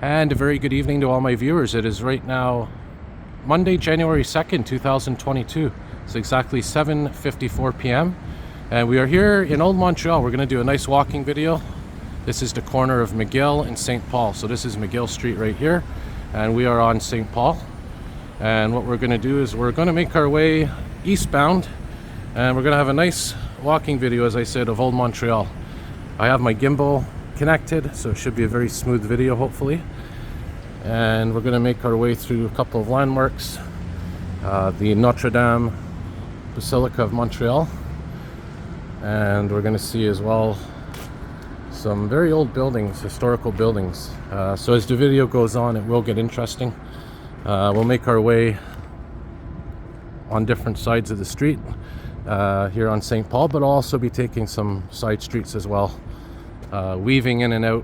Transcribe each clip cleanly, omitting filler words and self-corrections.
And a very good evening to all my viewers. It is right now Monday, January 2nd, 2022. It's exactly 7:54 p.m. and we are here in Old Montreal. We're going to do a nice walking video. This is the corner of McGill and St. Paul. So this is McGill Street right here, and we are on St. Paul. And what we're going to do is we're going to make our way eastbound, and we're going to have a nice walking video, as I said, of Old Montreal. I have my gimbal connected, so it should be a very smooth video, hopefully. And we're going to make our way through a couple of landmarks, the Notre Dame Basilica of Montreal, and we're going to see as well some very old buildings, historical buildings. So as the video goes on, it will get interesting. We'll make our way on different sides of the street here on St. Paul, but I'll also be taking some side streets as well, weaving in and out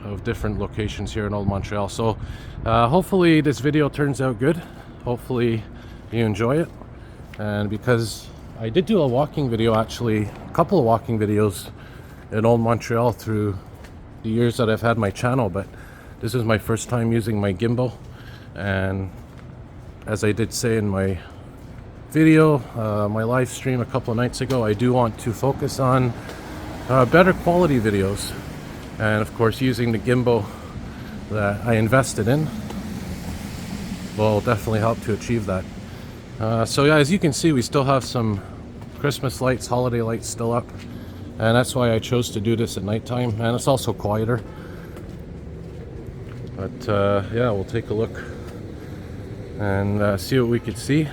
of different locations here in Old Montreal. So hopefully this video turns out good. Hopefully you enjoy it. And because I did do a walking video, actually a couple of walking videos in Old Montreal through the years that I've had my channel, but this is my first time using my gimbal. And as I did say in my video, my live stream a couple of nights ago, I do want to focus on better quality videos, and of course using the gimbal that I invested in will definitely help to achieve that. So yeah, as you can see, we still have some Christmas lights, holiday lights still up, and that's why I chose to do this at nighttime, and it's also quieter. But yeah, we'll take a look and see what we could see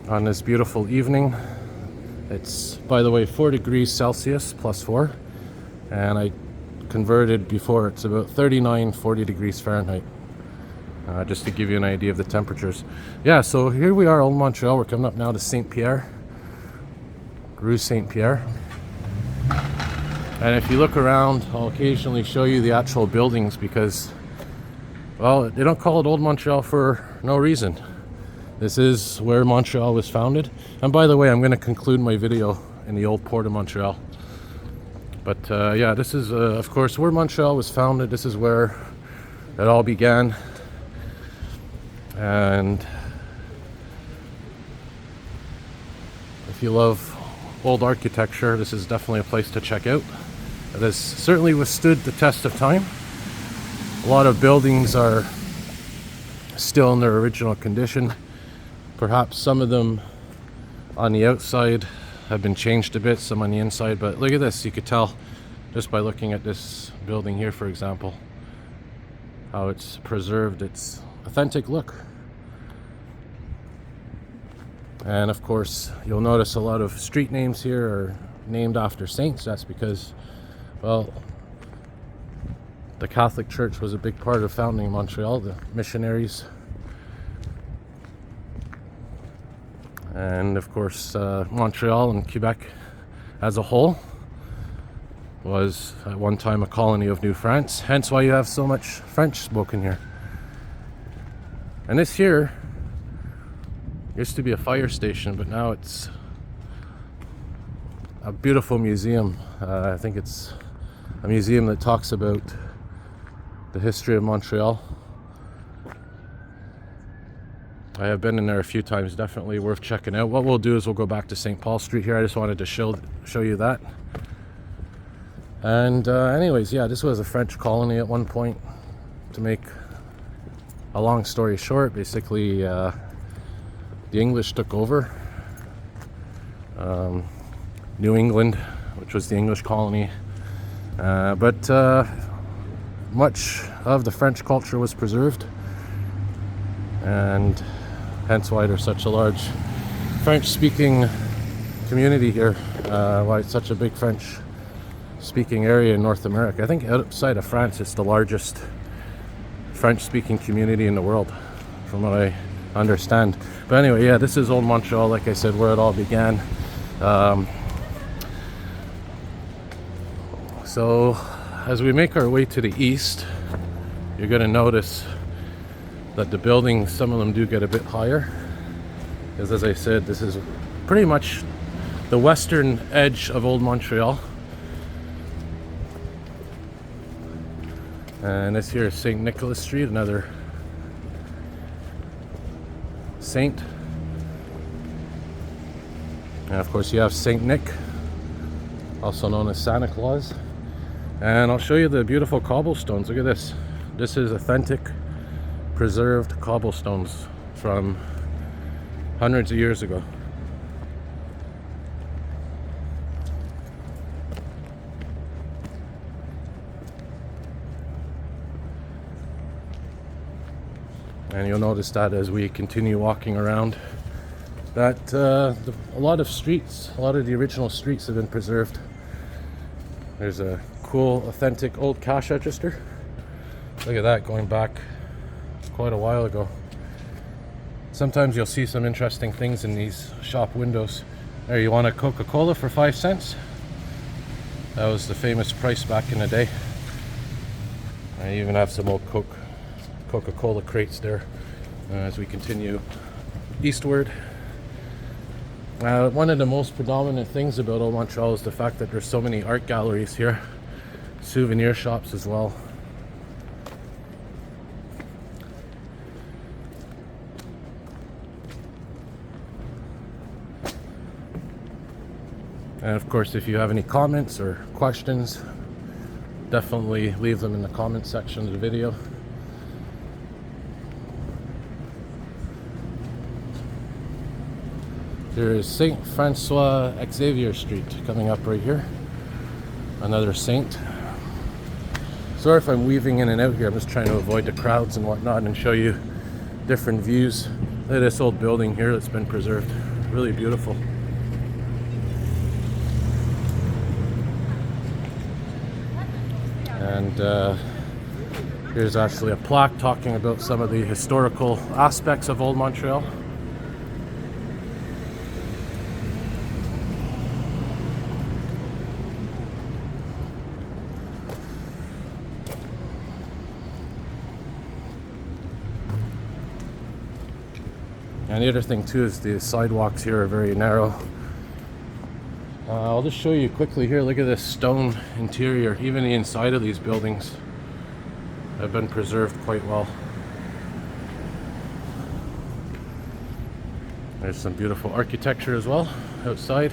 on this beautiful evening. It's, by the way, 4 degrees Celsius plus 4, and I converted before, it's about 39-40 degrees Fahrenheit, just to give you an idea of the temperatures. Yeah, so here we are, Old Montreal. We're coming up now to St. Pierre, Rue St. Pierre. And if you look around, I'll occasionally show you the actual buildings, because, well, they don't call it Old Montreal for no reason. This is where Montreal was founded. And by the way, I'm going to conclude my video in the old port of Montreal. But yeah, this is, of course, where Montreal was founded. This is where it all began. And if you love old architecture, this is definitely a place to check out. It has certainly withstood the test of time. A lot of buildings are still in their original condition. Perhaps some of them on the outside have been changed a bit, some on the inside, but look at this. You could tell just by looking at this building here, for example, how it's preserved its authentic look. And of course, you'll notice a lot of street names here are named after saints. That's because, well, the Catholic Church was a big part of founding Montreal, the missionaries. And of course, Montreal and Quebec as a whole was at one time a colony of New France, hence why you have so much French spoken here. And this here used to be a fire station, but now it's a beautiful museum. I think it's a museum that talks about the history of Montreal. I have been in there a few times, definitely worth checking out. What we'll do is we'll go back to St. Paul Street here. I just wanted to show you that. And anyways, yeah, this was a French colony at one point. To make a long story short, basically the English took over New England, which was the English colony. But much of the French culture was preserved, and hence why there's such a large French-speaking community here, why it's such a big French-speaking area in North America. I think outside of France, it's the largest French-speaking community in the world, from what I understand. But anyway, yeah, this is Old Montreal, like I said, where it all began. So as we make our way to the east, you're going to notice that the buildings, some of them do get a bit higher, because as I said, this is pretty much the western edge of Old Montreal. And this here is St. Nicholas Street, another saint. And of course you have St. Nick, also known as Santa Claus. And I'll show you the beautiful cobblestones. Look at this. This is authentic, preserved cobblestones from hundreds of years ago. And you'll notice that as we continue walking around, that a lot of the original streets have been preserved. There's a cool, authentic old cash register. Look at that, going back quite a while ago. Sometimes you'll see some interesting things in these shop windows. There, you want a Coca-Cola for 5 cents? That was the famous price back in the day. I even have some old Coca-Cola crates there as we continue eastward. One of the most predominant things about Old Montreal is the fact that there's so many art galleries here, souvenir shops as well. And of course, if you have any comments or questions, definitely leave them in the comment section of the video. There is St. Francois Xavier Street coming up right here. Another saint. Sorry if I'm weaving in and out here. I'm just trying to avoid the crowds and whatnot and show you different views. Look at this old building here that's been preserved. Really beautiful. And here's actually a plaque talking about some of the historical aspects of Old Montreal. And the other thing too is the sidewalks here are very narrow. I'll just show you quickly here. Look at this stone interior. Even the inside of these buildings have been preserved quite well. There's some beautiful architecture as well outside.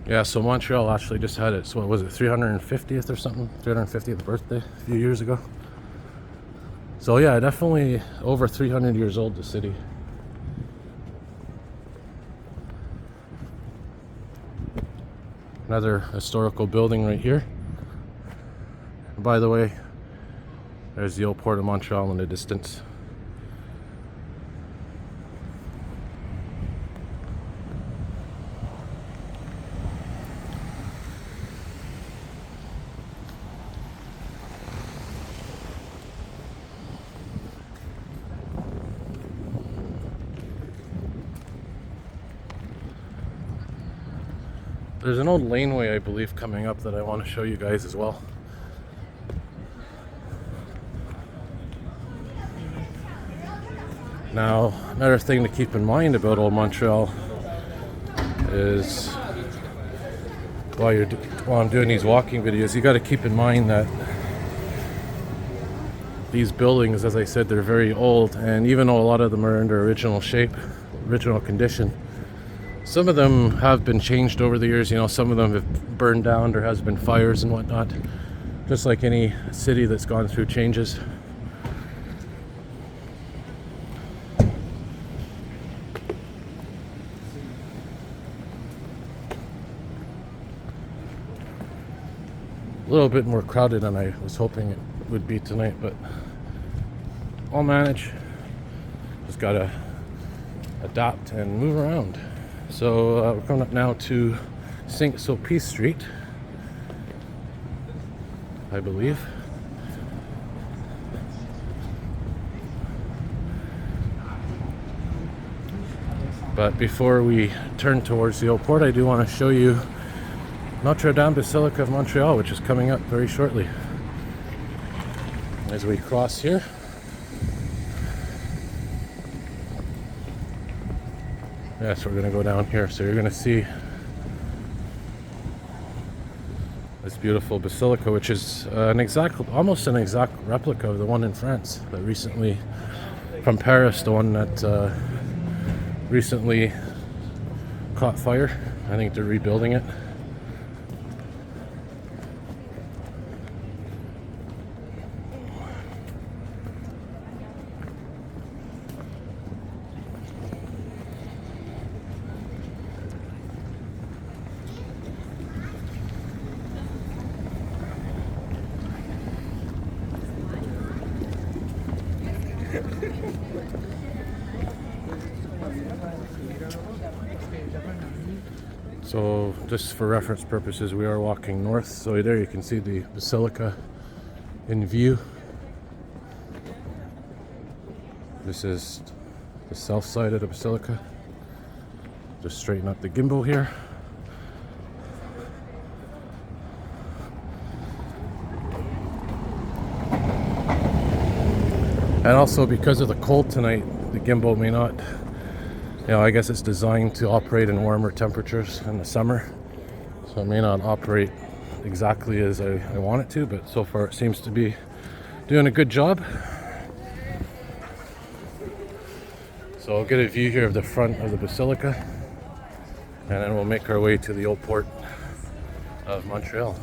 Yeah, so Montreal actually just had its, what was it, 350th or something? 350th birthday a few years ago. So yeah, definitely over 300 years old, the city. Another historical building right here. And by the way, there's the old Port of Montreal in the distance. There's an old laneway, I believe, coming up that I want to show you guys as well. Now, another thing to keep in mind about Old Montreal is while I'm doing these walking videos, you got to keep in mind that these buildings, as I said, they're very old, and even though a lot of them are in their original shape, original condition, some of them have been changed over the years. You know, some of them have burned down. There has been fires and whatnot. Just like any city that's gone through changes. A little bit more crowded than I was hoping it would be tonight, but I'll manage. Just gotta adapt and move around. So we're coming up now to St. Sulpice Street, I believe. But before we turn towards the old port, I do want to show you Notre Dame Basilica of Montreal, which is coming up very shortly. As we cross here, Yes, we're gonna go down here. So you're gonna see this beautiful basilica, which is almost an exact replica of the one in France that recently, from Paris, the one that recently caught fire. I think they're rebuilding it. So just for reference purposes, we are walking north. So there you can see the basilica in view. This is the south side of the basilica. Just straighten up the gimbal here. And also, because of the cold tonight, the gimbal may not, I guess it's designed to operate in warmer temperatures in the summer, so it may not operate exactly as I want it to, but so far it seems to be doing a good job. So I'll get a view here of the front of the basilica, and then we'll make our way to the old port of Montreal,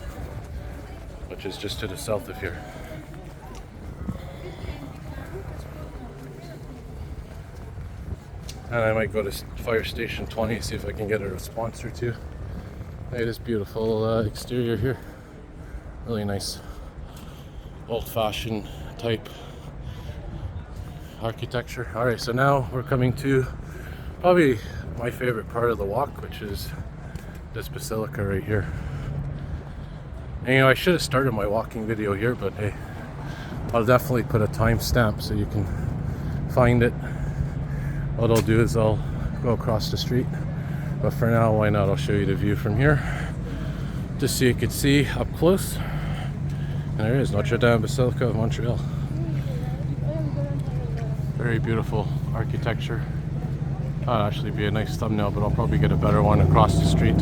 which is just to the south of here. And I might go to Fire Station 20, see if I can get a response or two. Hey, this beautiful exterior here. Really nice, old-fashioned type architecture. All right, so now we're coming to probably my favorite part of the walk, which is this basilica right here. And I should have started my walking video here, but hey, I'll definitely put a timestamp so you can find it. What I'll do is I'll go across the street, but for now, why not? I'll show you the view from here, just so you can see up close. And there it is, Notre Dame Basilica of Montreal. Very beautiful architecture. That'd actually be a nice thumbnail, but I'll probably get a better one across the street,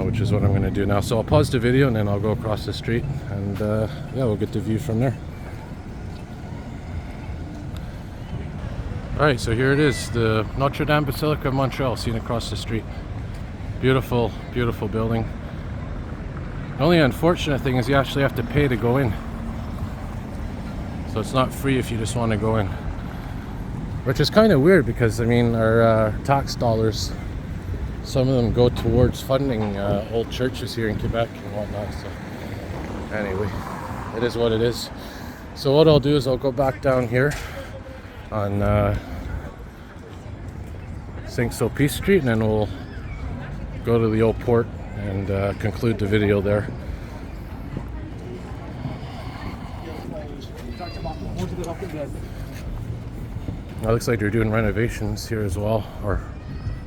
which is what I'm going to do now. So I'll pause the video and then I'll go across the street, and yeah, we'll get the view from there. Alright, so here it is, the Notre Dame Basilica of Montreal, seen across the street. Beautiful, beautiful building. The only unfortunate thing is you actually have to pay to go in. So it's not free if you just want to go in. Which is kind of weird because, I mean, our tax dollars, some of them go towards funding old churches here in Quebec and whatnot. So anyway, it is what it is. So what I'll do is I'll go back down here on Saint-Sulpice Street, and then we'll go to the old port and conclude the video there. It looks like they're doing renovations here as well, or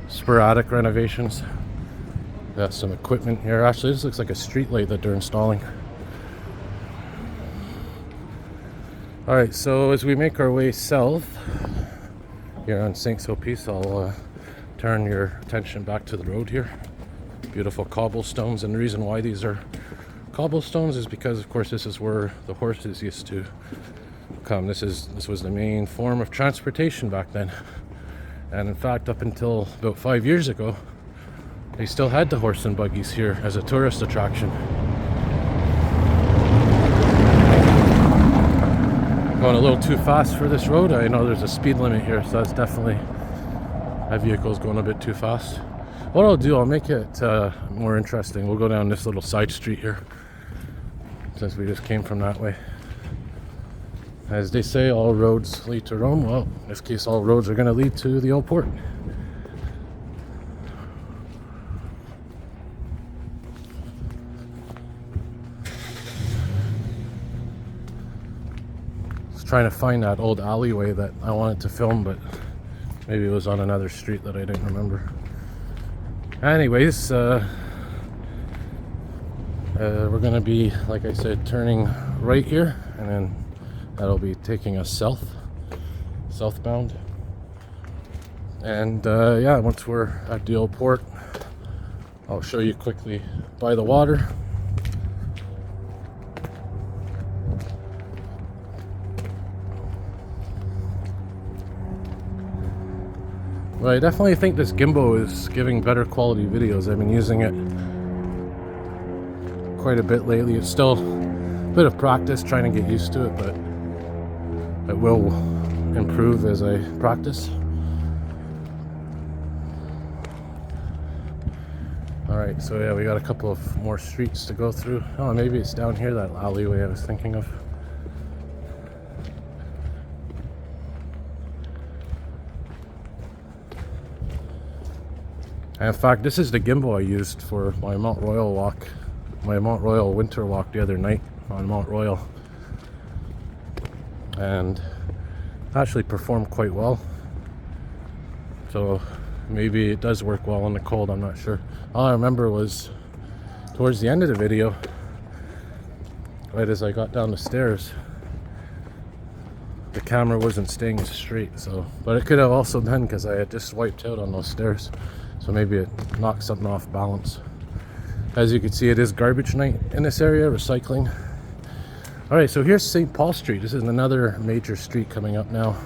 sporadic renovations. Got some equipment here. Actually, this looks like a street light that they're installing. Alright, so as we make our way south here on Saint-Sulpice, I'll turn your attention back to the road here. Beautiful cobblestones, and the reason why these are cobblestones is because, of course, this is where the horses used to come. This was the main form of transportation back then. And in fact, up until about 5 years ago, they still had the horse and buggies here as a tourist attraction. Going a little too fast for this road. I know there's a speed limit here, so that's definitely, that vehicle's going a bit too fast. What I'll do, I'll make it more interesting. We'll go down this little side street here, since we just came from that way. As they say, all roads lead to Rome. Well, in this case, all roads are going to lead to the old port. Trying to find that old alleyway that I wanted to film, but maybe it was on another street that I didn't remember. Anyways, we're gonna be, like I said, turning right here, and then that'll be taking us south. southbound. And yeah, once we're at the old port, I'll show you quickly by the water. Well, I definitely think this gimbal is giving better quality videos. I've been using it quite a bit lately. It's still a bit of practice trying to get used to it, but it will improve as I practice. Alright, so yeah, we got a couple of more streets to go through. Oh, maybe it's down here, that alleyway I was thinking of. And in fact, this is the gimbal I used for my Mount Royal walk, my Mount Royal winter walk the other night on Mount Royal. And actually performed quite well. So maybe it does work well in the cold, I'm not sure. All I remember was towards the end of the video, right as I got down the stairs, the camera wasn't staying straight. So, but it could have also been because I had just wiped out on those stairs. So maybe it knocked something off balance. As you can see, it is garbage night in this area, recycling. Alright, so here's St. Paul Street. This is another major street coming up now.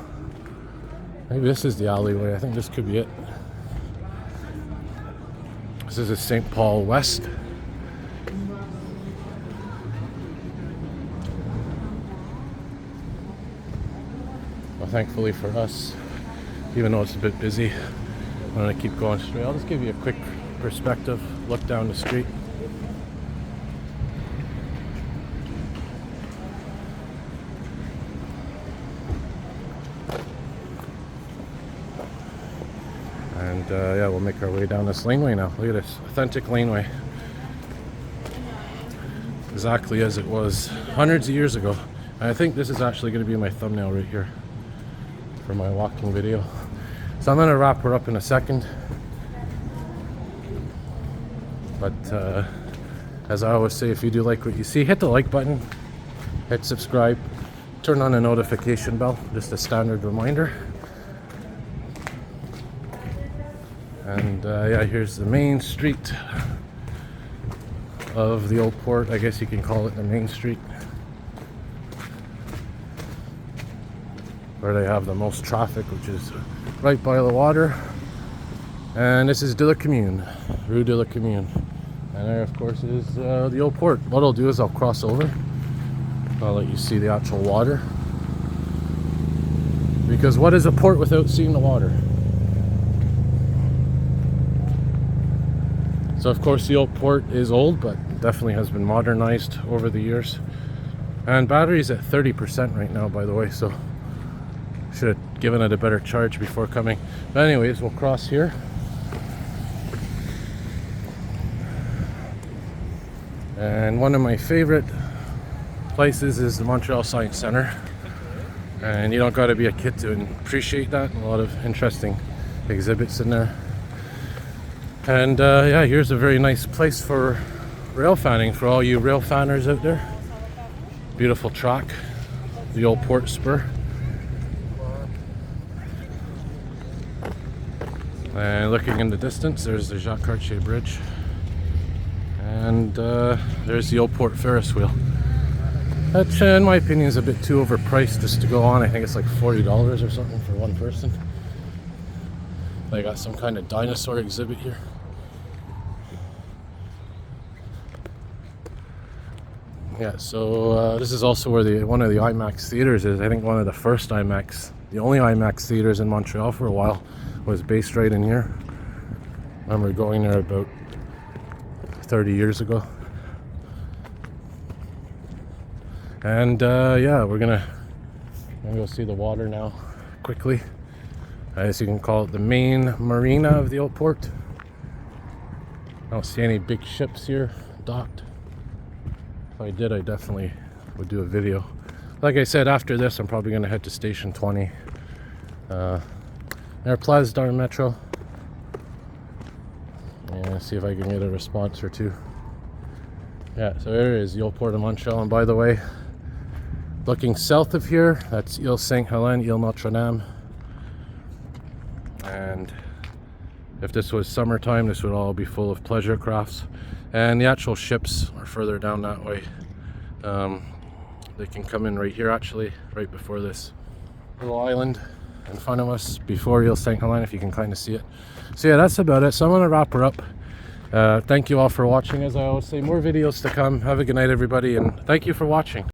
Maybe this is the alleyway. I think this could be it. This is a St. Paul West. Well, thankfully for us, even though it's a bit busy, I'm going to keep going straight. I'll just give you a quick perspective, look down the street. And yeah, we'll make our way down this laneway now. Look at this, authentic laneway. Exactly as it was hundreds of years ago. And I think this is actually going to be my thumbnail right here for my walking video. So I'm going to wrap her up in a second. But as I always say, if you do like what you see, hit the like button, hit subscribe, turn on the notification bell, just a standard reminder. And yeah, here's the main street of the old port. I guess you can call it the main street, where they have the most traffic, which is right by the water. And this is de la Commune, Rue de la Commune. And there, of course, is the old port. What I'll do is I'll cross over. I'll let you see the actual water. Because what is a port without seeing the water? So, of course, the old port is old, but definitely has been modernized over the years. And battery's at 30% right now, by the way, so should have given it a better charge before coming. But anyways, we'll cross here. And one of my favorite places is the Montreal Science Center. And you don't got to be a kid to appreciate that. A lot of interesting exhibits in there. And yeah, here's a very nice place for rail fanning for all you rail fanners out there. Beautiful track, the old port spur. And looking in the distance, there's the Jacques Cartier Bridge. And there's the old port Ferris wheel. That, in my opinion, is a bit too overpriced just to go on. I think it's like $40 or something for one person. They got some kind of dinosaur exhibit here. Yeah, so this is also where one of the IMAX theaters is. I think one of the first IMAX, the only IMAX theaters in Montreal for a while, was based right in here. I remember going there about 30 years ago. And yeah, we're gonna go see the water now quickly. I guess you can call it the main marina of the old port. I don't see any big ships here docked. If I did, I definitely would do a video. Like I said, after this, I'm probably going to head to Station 20. Air Place d'Arts Metro. And see if I can get a response or two. Yeah, so there is the old port of Montreal. And by the way, looking south of here, that's Ile Saint-Hélène, Ile Notre-Dame. and if this was summertime, this would all be full of pleasure crafts. And the actual ships are further down that way. They can come in right here, actually, right before this little island in front of us, before Ile St. Helene, if you can kind of see it. So yeah, that's about it. So I'm gonna wrap her up. Thank you all for watching. As I always say, more videos to come. Have a good night, everybody, and thank you for watching.